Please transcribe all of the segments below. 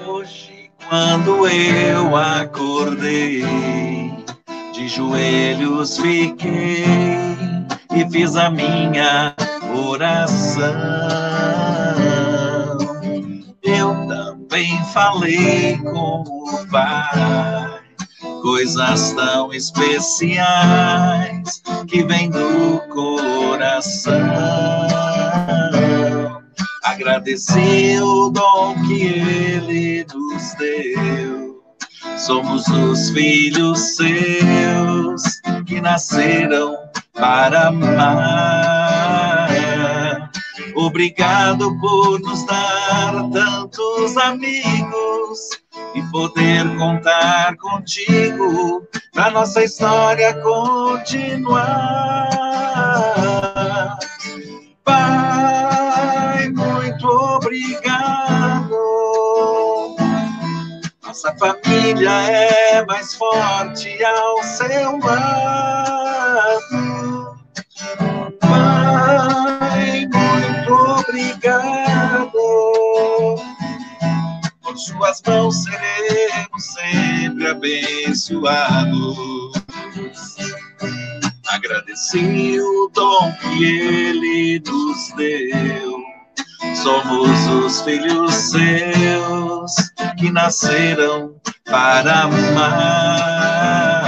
Hoje, quando eu acordei, de joelhos fiquei e fiz a minha oração. Eu também falei com o Pai, coisas tão especiais que vêm do coração. Agradeci o dom que Ele nos deu. Somos os filhos seus que nasceram para amar. Obrigado por nos dar tantos amigos e poder contar contigo pra nossa história continuar. Pai, muito obrigado. Nossa família é mais forte ao seu lado. Pai, muito obrigado. Por suas mãos seremos sempre abençoados. Agradeci o dom que Ele nos deu. Somos os filhos seus que nasceram para amar.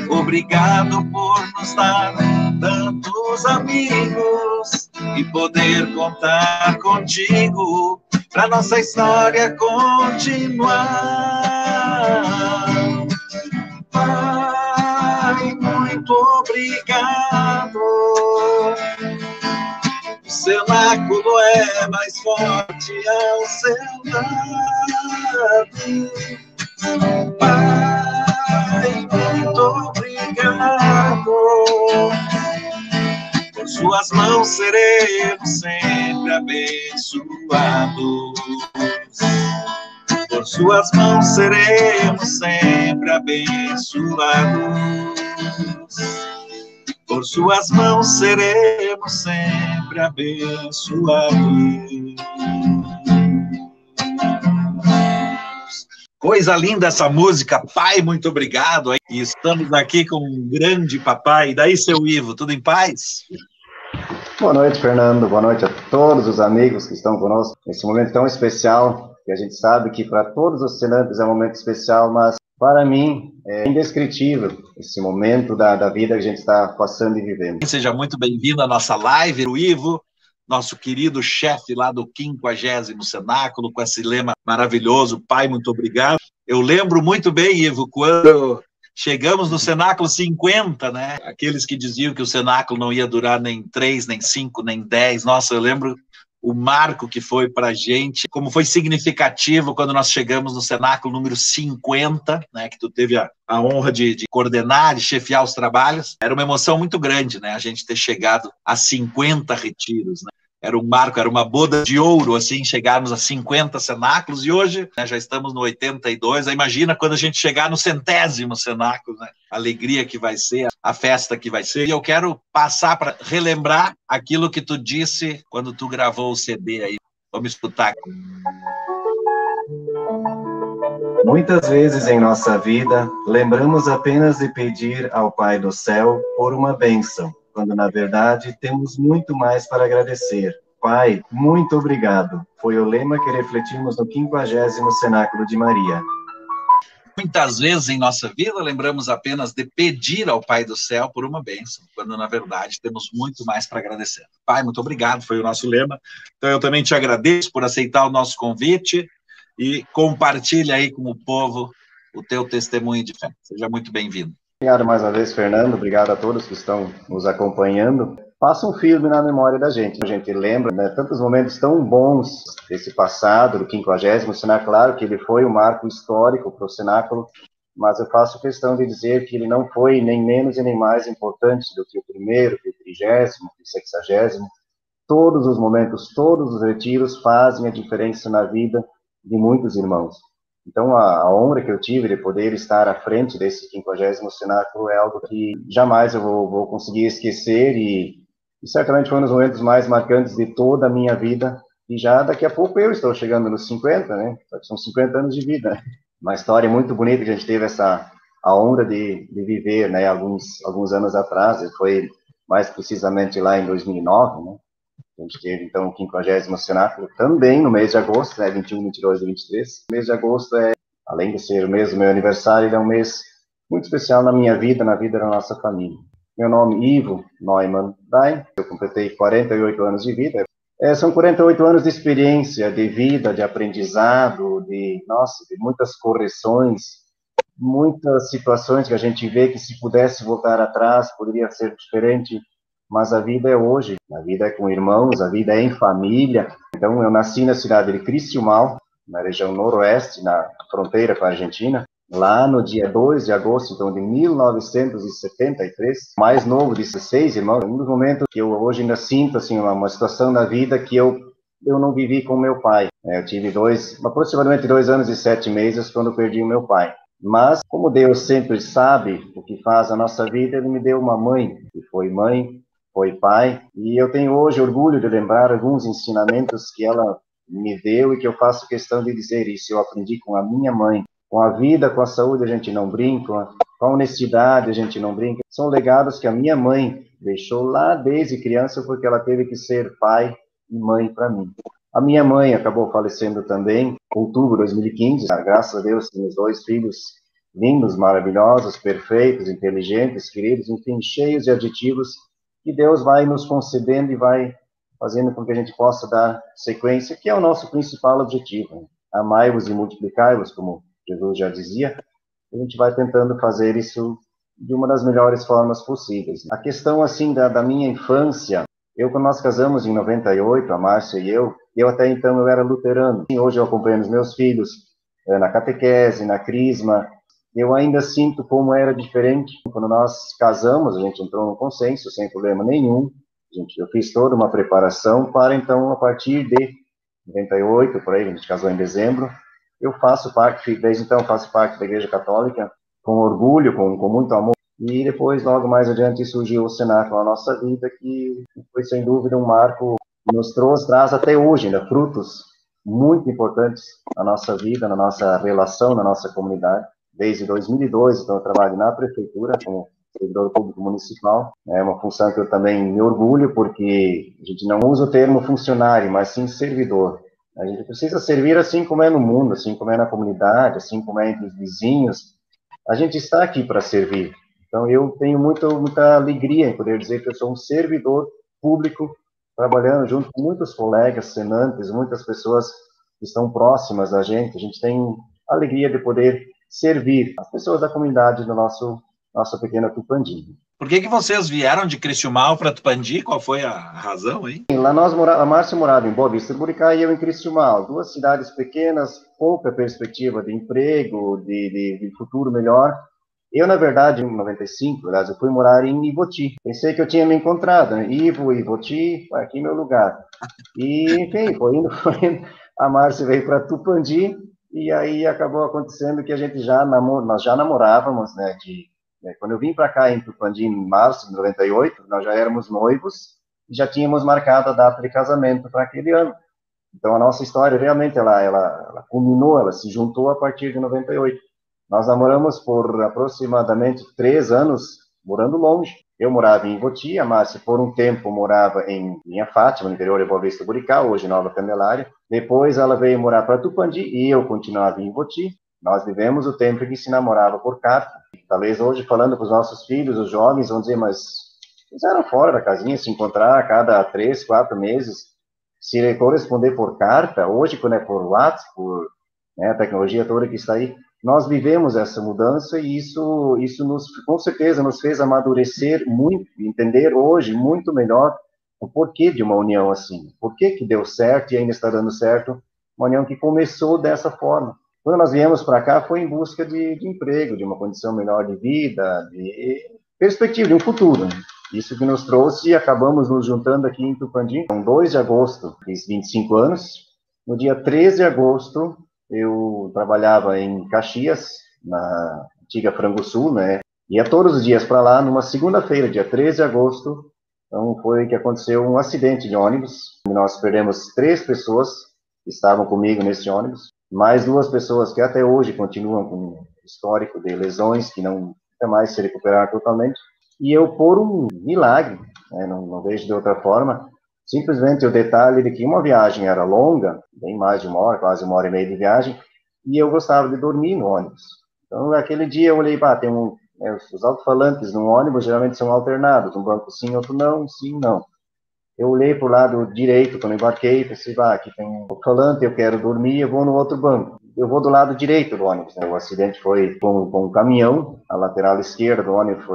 Obrigado por nos dar tantos amigos e poder contar contigo pra nossa história continuar. Pai, muito obrigado. O cenáculo é mais forte ao seu lado. Pai, muito obrigado. Por suas mãos seremos sempre abençoados. Por suas mãos seremos sempre abençoados. Por suas mãos seremos sempre abençoados. Coisa linda essa música, Pai, muito obrigado. E estamos aqui com um grande papai. E daí, seu Ivo, tudo em paz? Boa noite, Fernando. Boa noite a todos os amigos que estão conosco nesse momento tão especial, que a gente sabe que para todos os assinantes é um momento especial, mas para mim é indescritível esse momento da vida que a gente está passando e vivendo. Seja muito bem-vindo à nossa live, o Ivo, nosso querido chefe lá do 50º Cenáculo, com esse lema maravilhoso, Pai, muito obrigado. Eu lembro muito bem, Ivo, quando chegamos no Cenáculo 50, né? Aqueles que diziam que o Cenáculo não ia durar nem 3, nem 5, nem 10. Nossa, eu lembro o marco que foi para a gente, como foi significativo quando nós chegamos no Cenáculo número 50, né, que tu teve a honra de coordenar, de chefiar os trabalhos. Era uma emoção muito grande, né, a gente ter chegado a 50 retiros, né? Era um marco, era uma boda de ouro, assim, chegarmos a 50 cenáculos, e hoje, né, já estamos no 82, imagina quando a gente chegar no 100º cenáculo, né? A alegria que vai ser, a festa que vai ser. E eu quero passar para relembrar aquilo que tu disse quando tu gravou o CD aí. Vamos escutar. Muitas vezes em nossa vida, lembramos apenas de pedir ao Pai do Céu por uma bênção, quando na verdade temos muito mais para agradecer. Pai, muito obrigado. Foi o lema que refletimos no 50º Cenáculo de Maria. Muitas vezes em nossa vida lembramos apenas de pedir ao Pai do Céu por uma bênção, quando na verdade temos muito mais para agradecer. Pai, muito obrigado, foi o nosso lema. Então eu também te agradeço por aceitar o nosso convite e compartilha aí com o povo o teu testemunho de fé. Seja muito bem-vindo. Obrigado mais uma vez, Fernando. Obrigado a todos que estão nos acompanhando. Passa um filme na memória da gente. A gente lembra, né, tantos momentos tão bons desse passado, do 50º Cenáculo. Claro que ele foi um marco histórico para o Cenáculo, mas eu faço questão de dizer que ele não foi nem menos e nem mais importante do que o primeiro, que o 30º, que o 60º. Todos os momentos, todos os retiros fazem a diferença na vida de muitos irmãos. Então, a honra que eu tive de poder estar à frente desse 50º Cenáculo é algo que jamais eu vou conseguir esquecer e certamente foi um dos momentos mais marcantes de toda a minha vida E já daqui a pouco eu estou chegando nos 50, né? São 50 anos de vida. Uma história muito bonita que a gente teve a honra de viver, né? Alguns anos atrás, foi mais precisamente lá em 2009, né? A gente teve, então, o 50º Cenáculo, também no mês de agosto, né? 21, 22 e 23. O mês de agosto além de ser o mês do meu aniversário, ele é um mês muito especial na minha vida, na vida da nossa família. Meu nome é Ivo Neumann Dain, eu completei 48 anos de vida. São 48 anos de experiência, de vida, de aprendizado, de muitas correções, muitas situações que a gente vê que se pudesse voltar atrás, poderia ser diferente, mas a vida é hoje, a vida é com irmãos, a vida é em família. Então, eu nasci na cidade de Cristiumal, na região noroeste, na fronteira com a Argentina, lá no dia 2 de agosto, então, de 1973, mais novo de 16 irmãos, um dos momentos que eu hoje ainda sinto, assim, uma situação na vida que eu não vivi com meu pai. Eu tive aproximadamente 2 anos e 7 meses quando eu perdi o meu pai. Mas, como Deus sempre sabe o que faz a nossa vida, Ele me deu uma mãe, que foi mãe, foi pai, e eu tenho hoje orgulho de lembrar alguns ensinamentos que ela me deu e que eu faço questão de dizer isso. Eu aprendi com a minha mãe. Com a vida, com a saúde, a gente não brinca, com a honestidade, a gente não brinca. São legados que a minha mãe deixou lá desde criança, porque ela teve que ser pai e mãe para mim. A minha mãe acabou falecendo também, em outubro de 2015. Graças a Deus, temos 2 filhos lindos, maravilhosos, perfeitos, inteligentes, queridos, enfim, cheios de adjetivos que Deus vai nos concedendo e vai fazendo com que a gente possa dar sequência, que é o nosso principal objetivo. Amai-vos e multiplicai-vos, como Jesus já dizia. A gente vai tentando fazer isso de uma das melhores formas possíveis. A questão, assim, da minha infância, quando nós casamos em 98, a Márcia e eu até então eu era luterano. Hoje eu acompanho os meus filhos na catequese, na crisma. Eu ainda sinto como era diferente. Quando nós casamos, a gente entrou no consenso, sem problema nenhum. Eu fiz toda uma preparação para, então, a partir de 98, por aí, a gente casou em dezembro, eu faço parte, desde então, faço parte da Igreja Católica, com orgulho, com muito amor. E depois, logo mais adiante, surgiu o Cenáculo na nossa vida, que foi, sem dúvida, um marco que nos traz até hoje, ainda, frutos muito importantes na nossa vida, na nossa relação, na nossa comunidade. Desde 2002, então, eu trabalho na prefeitura como servidor público municipal. É uma função que eu também me orgulho, porque a gente não usa o termo funcionário, mas sim servidor. A gente precisa servir assim como é no mundo, assim como é na comunidade, assim como é entre os vizinhos. A gente está aqui para servir. Então, eu tenho muita alegria em poder dizer que eu sou um servidor público, trabalhando junto com muitos colegas, senantes, muitas pessoas que estão próximas da gente. A gente tem alegria de poder servir as pessoas da comunidade do nossa pequena Tupandi. Por que vocês vieram de Cristiumal para Tupandi? Qual foi a razão aí? Lá a Márcia morava em Boa Vista do Buricá e eu em Cristiumal. 2 cidades pequenas, pouca perspectiva de emprego, de futuro melhor. Eu, na verdade, em 95, aliás, eu fui morar em Ivoti. Pensei que eu tinha me encontrado, né? Ivoti, aqui é meu lugar. E, enfim, foi indo. A Márcia veio para Tupandi e aí acabou acontecendo que a gente nós já namorávamos, né? Quando eu vim para cá em Tupandi, em março de 98, nós já éramos noivos e já tínhamos marcado a data de casamento para aquele ano. Então, a nossa história realmente, ela culminou, ela se juntou a partir de 98. Nós namoramos por aproximadamente 3 anos, morando longe. Eu morava em Ivoti, a Márcia, por um tempo, morava em Linha Fátima, no interior de Boa Vista do Buricá, hoje Nova Candelária. Depois, ela veio morar para Tupandi e eu continuava em Ivoti. Nós vivemos o tempo em que se namorava por carta. Talvez hoje, falando para os nossos filhos, os jovens, vão dizer, mas eles eram fora da casinha, se encontrar a cada 3, 4 meses, se corresponder por carta. Hoje, quando é por WhatsApp, por a tecnologia toda que está aí, nós vivemos essa mudança e isso com certeza, nos fez amadurecer muito, entender hoje muito melhor o porquê de uma união assim, por que deu certo e ainda está dando certo, uma união que começou dessa forma. Quando nós viemos para cá, foi em busca de emprego, de uma condição melhor de vida, de perspectiva, de um futuro. Isso que nos trouxe e acabamos nos juntando aqui em Tupandi. Com 2 de agosto, fiz 25 anos. No dia 13 de agosto, eu trabalhava em Caxias, na antiga Frango Sul, né? Ia todos os dias para lá. Numa segunda-feira, dia 13 de agosto, Então foi que aconteceu um acidente de ônibus, nós perdemos 3 pessoas que estavam comigo nesse ônibus, mais 2 pessoas que até hoje continuam com histórico de lesões que não nunca mais se recuperaram totalmente, e eu, por um milagre, né, não vejo de outra forma, simplesmente o detalhe de que uma viagem era longa, bem mais de 1 hora, quase 1h30 de viagem, e eu gostava de dormir no ônibus. Então, aquele dia eu olhei, tem os alto-falantes no ônibus geralmente são alternados, um banco sim, outro não, sim, não. Eu olhei para o lado direito, quando eu embarquei, pensei, aqui tem um alto-falante, eu quero dormir, eu vou no outro banco. Eu vou do lado direito do ônibus, né? O acidente foi com um caminhão, a lateral esquerda do ônibus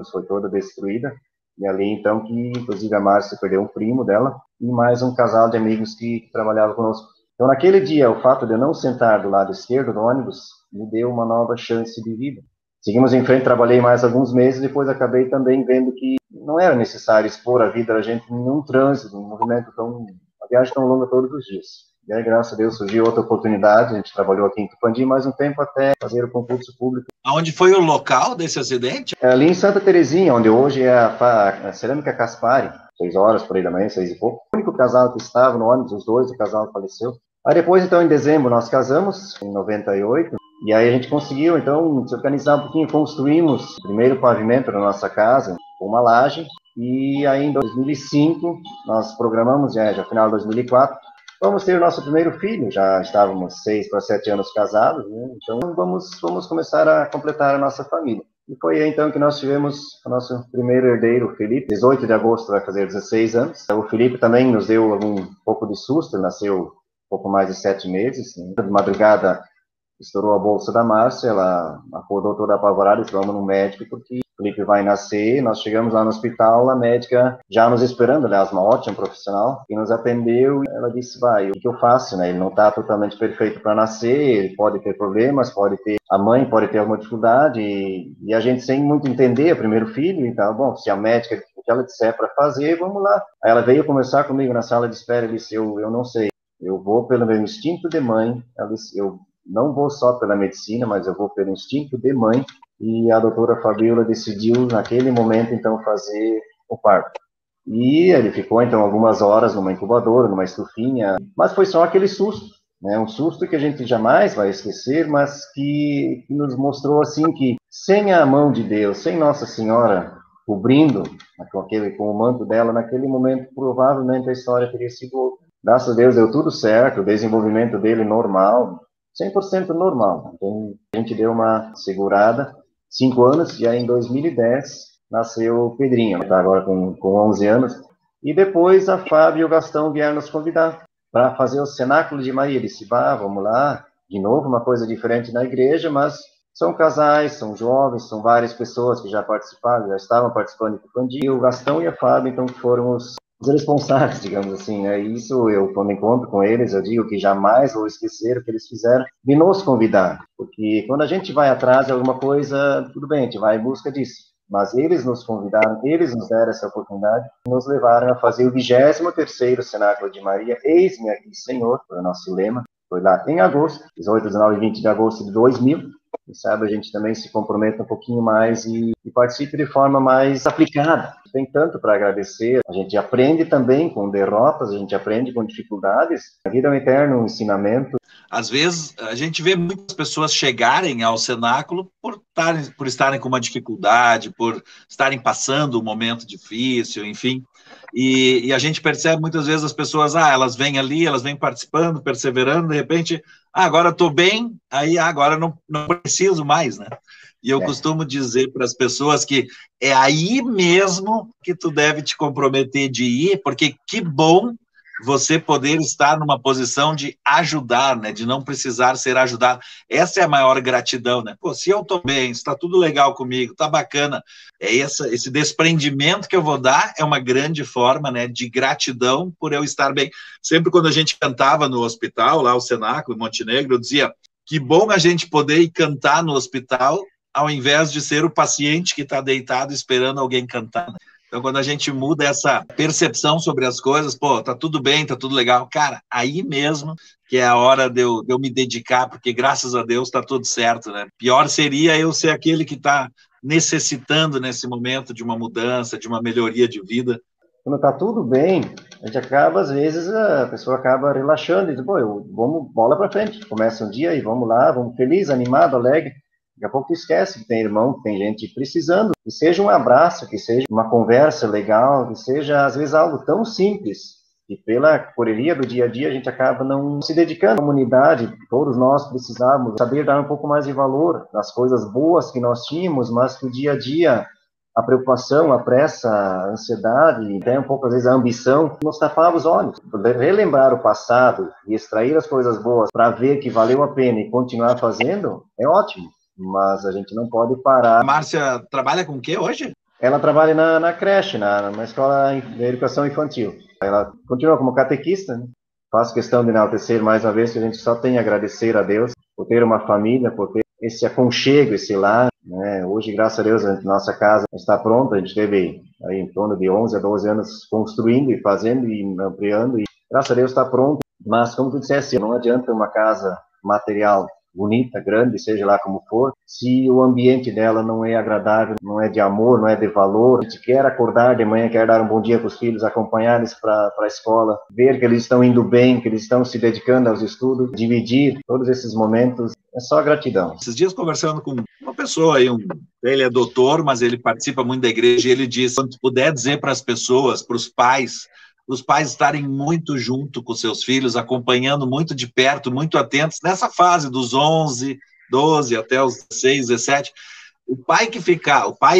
foi toda destruída, e ali então que, inclusive, a Márcia perdeu um primo dela, e mais um casal de amigos que trabalhavam conosco. Então, naquele dia, o fato de eu não sentar do lado esquerdo do ônibus me deu uma nova chance de vida. Seguimos em frente, trabalhei mais alguns meses, depois acabei também vendo que não era necessário expor a vida da gente num trânsito, num movimento uma viagem tão longa todos os dias. E aí, graças a Deus, surgiu outra oportunidade, a gente trabalhou aqui em Tupandi mais um tempo até fazer o concurso público. Aonde foi o local desse acidente? Ali em Santa Terezinha, onde hoje é a Cerâmica Caspari, 6 horas por aí da manhã, 6 e pouco. O único casal que estava no ônibus, os dois, o casal faleceu. Aí depois, então, em dezembro, nós casamos, em 98, e aí a gente conseguiu, então, se organizar um pouquinho, construímos o primeiro pavimento da nossa casa, com uma laje, e aí em 2005, nós programamos, já final de 2004, vamos ter o nosso primeiro filho, já estávamos 6 para 7 anos casados, né? Então vamos começar a completar a nossa família. E foi aí então que nós tivemos o nosso primeiro herdeiro, o Felipe. 18 de agosto vai fazer 16 anos. O Felipe também nos deu um pouco de susto, ele nasceu um pouco mais de 7 meses. Né? De madrugada estourou a bolsa da Márcia, ela acordou toda apavorada, vamos no médico porque o Felipe vai nascer. Nós chegamos lá no hospital, a médica já nos esperando, aliás, uma ótima profissional, que nos atendeu, e ela disse, o que eu faço, né? Ele não está totalmente perfeito para nascer, ele pode ter problemas, a mãe pode ter alguma dificuldade, e a gente sem muito entender, o primeiro filho, então, bom, se a médica, o que ela disser para fazer, vamos lá. Aí ela veio conversar comigo na sala de espera, e disse, eu não sei, eu vou pelo meu instinto de mãe, ela disse, eu não vou só pela medicina, mas eu vou pelo instinto de mãe, e a doutora Fabiola decidiu, naquele momento, então, fazer o parto. E ele ficou, então, algumas horas numa incubadora, numa estufinha, mas foi só aquele susto, né? Um susto que a gente jamais vai esquecer, mas que nos mostrou, assim, que sem a mão de Deus, sem Nossa Senhora cobrindo com o manto dela, naquele momento, provavelmente a história teria sido outra. Graças a Deus deu tudo certo, o desenvolvimento dele normal, 100% normal. Então, a gente deu uma segurada, 5 anos, e aí em 2010 nasceu o Pedrinho, está agora com 11 anos. E depois a Fábio e o Gastão vieram nos convidar para fazer o Cenáculo de Maria. Disse, vamos lá, de novo, uma coisa diferente na igreja, mas são casais, são jovens, são várias pessoas que já participaram, já estavam participando de Tupandi. E o Gastão e a Fábio, então, foram os responsáveis, digamos assim, né? Isso eu, quando encontro com eles, eu digo que jamais vou esquecer o que eles fizeram de nos convidar, porque quando a gente vai atrás de alguma coisa, tudo bem, a gente vai em busca disso, mas eles nos convidaram, eles nos deram essa oportunidade, nos levaram a fazer o 23º Cenáculo de Maria, Eis-me aqui, Senhor, foi o nosso lema, foi lá em agosto, 18, 19 e 20 de agosto de 2000, e sabe, a gente também se compromete um pouquinho mais e participe de forma mais aplicada. Tem tanto para agradecer, a gente aprende também com derrotas, a gente aprende com dificuldades. A vida é um eterno ensinamento. Às vezes, a gente vê muitas pessoas chegarem ao cenáculo por estarem com uma dificuldade, por estarem passando um momento difícil, enfim. E a gente percebe muitas vezes as pessoas, elas vêm ali, elas vêm participando, perseverando, de repente, agora estou bem, aí agora não preciso mais, né? E eu costumo dizer para as pessoas que é aí mesmo que tu deve te comprometer de ir, porque que bom você poder estar numa posição de ajudar, né, de não precisar ser ajudado. Essa é a maior gratidão, né? Pô, se eu estou bem, se está tudo legal comigo, está bacana, esse desprendimento que eu vou dar é uma grande forma, né, de gratidão por eu estar bem. Sempre quando a gente cantava no hospital, lá o Cenáculo, em Montenegro, eu dizia, que bom a gente poder ir cantar no hospital, ao invés de ser o paciente que está deitado esperando alguém cantar, né? Então, quando a gente muda essa percepção sobre as coisas, tá tudo bem, tá tudo legal, cara, aí mesmo que é a hora de eu me dedicar, porque graças a Deus tá tudo certo, né? Pior seria eu ser aquele que está necessitando nesse momento de uma mudança, de uma melhoria de vida, Quando está tudo bem, a gente acaba, às vezes, a pessoa acaba relaxando e diz, pô, vamos bola para frente. Começa um dia e vamos lá, vamos feliz, animado, alegre. Daqui a pouco tu esquece que tem irmão, que tem gente precisando. Que seja um abraço, que seja uma conversa legal, que seja, às vezes, algo tão simples. E pela correria do dia a dia, a gente acaba não se dedicando à comunidade. Todos nós precisamos saber dar um pouco mais de valor nas coisas boas que nós tínhamos, mas que o dia a dia, a preocupação, a pressa, a ansiedade, até um pouco, às vezes, a ambição, nos tapava os olhos. Relembrar o passado e extrair as coisas boas para ver que valeu a pena e continuar fazendo, é ótimo. Mas a gente não pode parar. A Márcia trabalha com o quê hoje? Ela trabalha na creche, na escola de educação infantil. Ela continua como catequista, né? Faço questão de enaltecer mais uma vez que a gente só tem a agradecer a Deus por ter uma família, por ter esse aconchego, esse lar, né? Hoje, graças a Deus, a nossa casa está pronta. A gente teve aí em torno de 11 a 12 anos construindo e fazendo e ampliando, e graças a Deus está pronto. Mas, como tu disseste, não adianta uma casa material bonita, grande, seja lá como for, se o ambiente dela não é agradável, não é de amor, não é de valor. A gente quer acordar de manhã, quer dar um bom dia para os filhos, acompanhar eles para a escola, ver que eles estão indo bem, que eles estão se dedicando aos estudos, dividir todos esses momentos, é só gratidão. Esses dias conversando com uma pessoa aí, ele é doutor, mas ele participa muito da igreja, e ele disse, quando puder dizer para as pessoas, para os pais estarem muito junto com seus filhos, acompanhando muito de perto, muito atentos, nessa fase dos 11, 12 até os 16, 17, o pai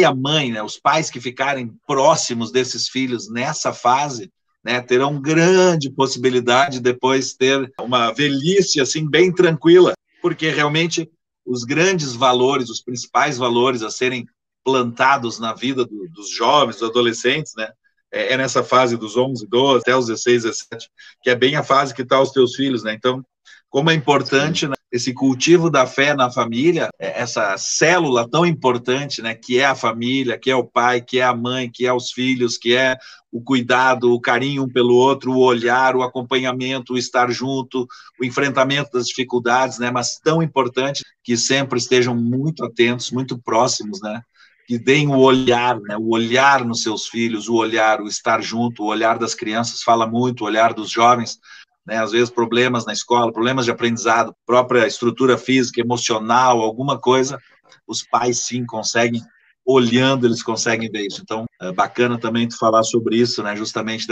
e a mãe, né, os pais que ficarem próximos desses filhos nessa fase, né, terão grande possibilidade de depois ter uma velhice assim bem tranquila, porque realmente os grandes valores, os principais valores a serem plantados na vida dos jovens, dos adolescentes, né, é nessa fase dos 11, 12, até os 16, 17, que é bem a fase que está os teus filhos, né? Então, como é importante, né, esse cultivo da fé na família, essa célula tão importante, né, que é a família, que é o pai, que é a mãe, que é os filhos, que é o cuidado, o carinho um pelo outro, o olhar, o acompanhamento, o estar junto, o enfrentamento das dificuldades, né, mas tão importante que sempre estejam muito atentos, muito próximos, né, que deem o olhar, né, o olhar nos seus filhos, o olhar, o estar junto, o olhar das crianças fala muito, o olhar dos jovens, né, às vezes problemas na escola, problemas de aprendizado, própria estrutura física, emocional, alguma coisa, os pais sim conseguem, olhando, eles conseguem ver isso. Então, é bacana também tu falar sobre isso, né, justamente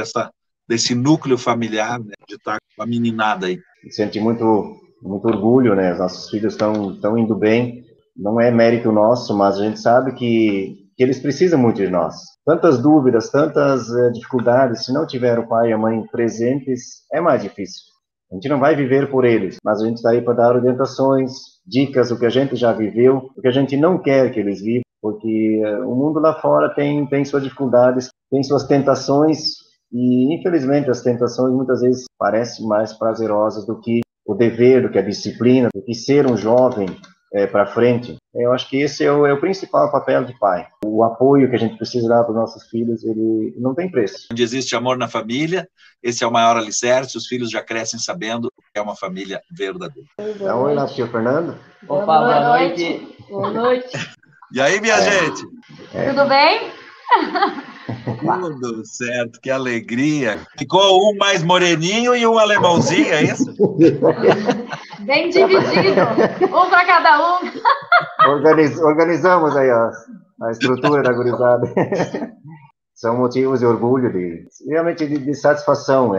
desse núcleo familiar, né, de estar com a meninada aí. Sente muito orgulho, né, os nossos filhos estão indo bem. Não é mérito nosso, mas a gente sabe que eles precisam muito de nós. Tantas dúvidas, tantas dificuldades, se não tiver o pai e a mãe presentes, é mais difícil. A gente não vai viver por eles, mas a gente está aí para dar orientações, dicas, o que a gente já viveu, o que a gente não quer que eles vivam, porque o mundo lá fora tem suas dificuldades, tem suas tentações, e infelizmente as tentações muitas vezes parecem mais prazerosas do que o dever, do que a disciplina, do que ser um jovem para frente. Eu acho que esse é o principal papel de pai. O apoio que a gente precisa dar para os nossos filhos, ele não tem preço. Onde existe amor na família, esse é o maior alicerce, os filhos já crescem sabendo que é uma família verdadeira. Então, oi lá, tio Fernando. Opa, boa noite. Boa noite. E aí, minha gente? Tudo bem? Tudo certo, que alegria. Ficou um mais moreninho e um alemãozinho, é isso? Bem dividido, um para cada um. Organizamos aí a estrutura da gurizada. São motivos de orgulho, realmente de satisfação,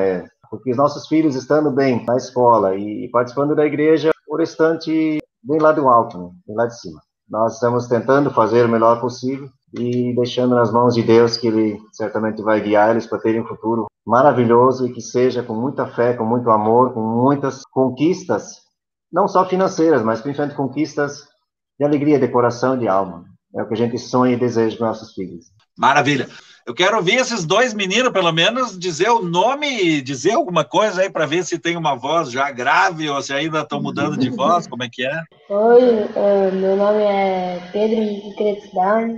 porque os nossos filhos estando bem na escola e participando da igreja, o restante vem lá do alto, né? Vem lá de cima. Nós estamos tentando fazer o melhor possível e deixando nas mãos de Deus, que Ele certamente vai guiar eles para terem um futuro maravilhoso e que seja com muita fé, com muito amor, com muitas conquistas, não só financeiras, mas principalmente conquistas de alegria, de coração e de alma. É o que a gente sonha e deseja para nossos filhos. Maravilha. Eu quero ouvir esses dois meninos, pelo menos, dizer o nome e dizer alguma coisa aí para ver se tem uma voz já grave ou se ainda estão mudando de voz, como é que é? Oi, meu nome é Pedro Henrique Cretidar,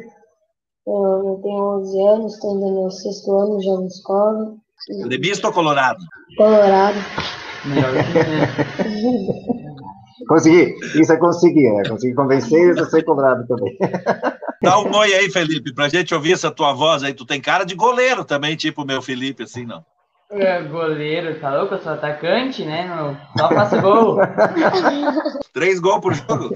eu tenho 11 anos, estou indo no 6º ano já na escola. Gremista ou colorado? Colorado. Consegui, isso é conseguir, né? Consegui convencer eles a ser colorado também. Dá um oi aí, Felipe, pra gente ouvir essa tua voz aí. Tu tem cara de goleiro também, tipo o meu Felipe, assim, não? Goleiro, tá louco? Eu sou atacante, né? Só faço gol. 3 gols por jogo?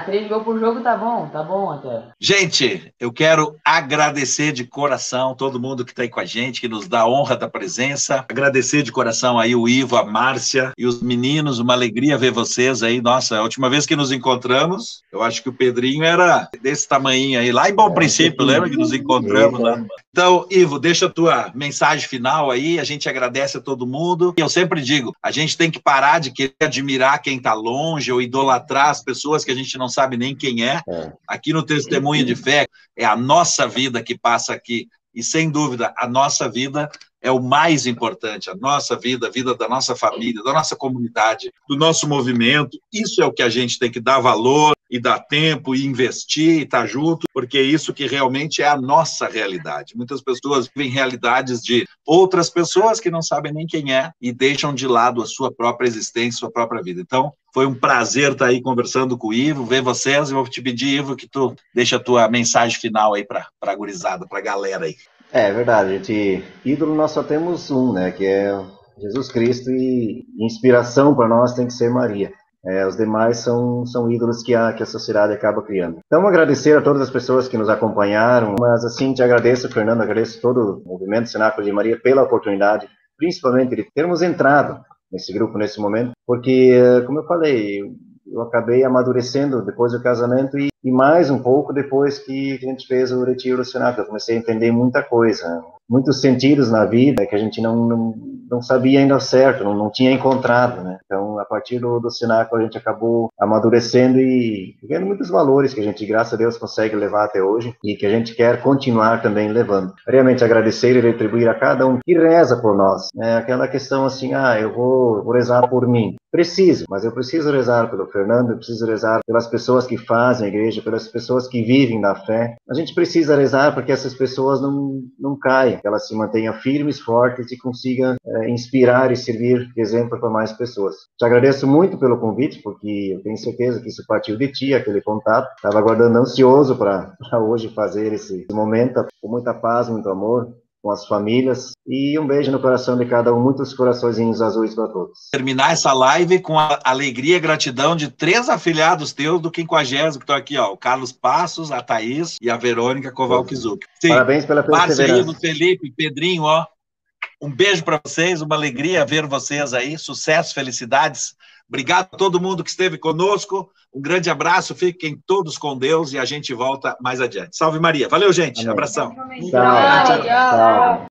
3 gols por jogo tá bom até. Gente, eu quero agradecer de coração todo mundo que está aí com a gente, que nos dá a honra da presença. Agradecer de coração aí o Ivo, a Márcia e os meninos, uma alegria ver vocês aí. Nossa, a última vez que nos encontramos, eu acho que o Pedrinho era desse tamanhinho aí, lá em Bom Princípio, lembra que nos encontramos lá? Então, Ivo, deixa a tua mensagem final aí, a gente agradece a todo mundo. E eu sempre digo, a gente tem que parar de querer admirar quem está longe ou idolatrar as pessoas que a gente não sabe nem quem é. Aqui no Testemunho de Fé, é a nossa vida que passa aqui. E, sem dúvida, a nossa vida é o mais importante. A nossa vida, a vida da nossa família, da nossa comunidade, do nosso movimento. Isso é o que a gente tem que dar valor e dar tempo e investir e estar junto, porque é isso que realmente é a nossa realidade. Muitas pessoas vivem realidades de outras pessoas que não sabem nem quem é e deixam de lado a sua própria existência, a sua própria vida. Então, foi um prazer estar aí conversando com o Ivo, ver vocês. Eu vou te pedir, Ivo, que tu deixa a tua mensagem final aí para a gurizada, para a galera aí. É verdade, gente. Ídolo nós só temos um, né? Que é Jesus Cristo, e inspiração para nós tem que ser Maria. Os demais são ídolos que a sociedade acaba criando. Então, agradecer a todas as pessoas que nos acompanharam, mas assim, te agradeço, Fernando, agradeço todo o movimento Cenáculo de Maria pela oportunidade, principalmente de termos entrado nesse grupo nesse momento, porque, como eu falei, eu acabei amadurecendo depois do casamento e mais um pouco depois que a gente fez o retiro do Cenáculo. Eu comecei a entender muita coisa, muitos sentidos na vida que a gente não sabia ainda certo, não tinha encontrado, né? Então, a partir do Cenáculo, a gente acabou amadurecendo e vendo muitos valores que a gente, graças a Deus, consegue levar até hoje e que a gente quer continuar também levando. Realmente agradecer e retribuir a cada um que reza por nós. Aquela questão assim, eu vou rezar por mim. Preciso, mas eu preciso rezar pelo Fernando, eu preciso rezar pelas pessoas que fazem a igreja, pelas pessoas que vivem na fé. A gente precisa rezar para que essas pessoas não caiam, que elas se mantenham firmes, fortes e consigam inspirar e servir de exemplo para mais pessoas. Te agradeço muito pelo convite, porque eu tenho certeza que isso partiu de ti, aquele contato. Estava aguardando ansioso para hoje fazer esse momento, com muita paz, muito amor, com as famílias, e um beijo no coração de cada um, muitos coraçõezinhos azuis para todos. Terminar essa live com a alegria e gratidão de 3 afiliados teus do 50º, que estão aqui, ó, o Carlos Passos, a Thaís e a Verônica Kovalkizuki. Parabéns pela perseverança. Márcio, Felipe, Pedrinho, ó, um beijo para vocês, uma alegria ver vocês aí, sucesso, felicidades. Obrigado a todo mundo que esteve conosco, um grande abraço, fiquem todos com Deus e a gente volta mais adiante. Salve Maria, valeu gente, Amém. Abração. Tchau. Tchau.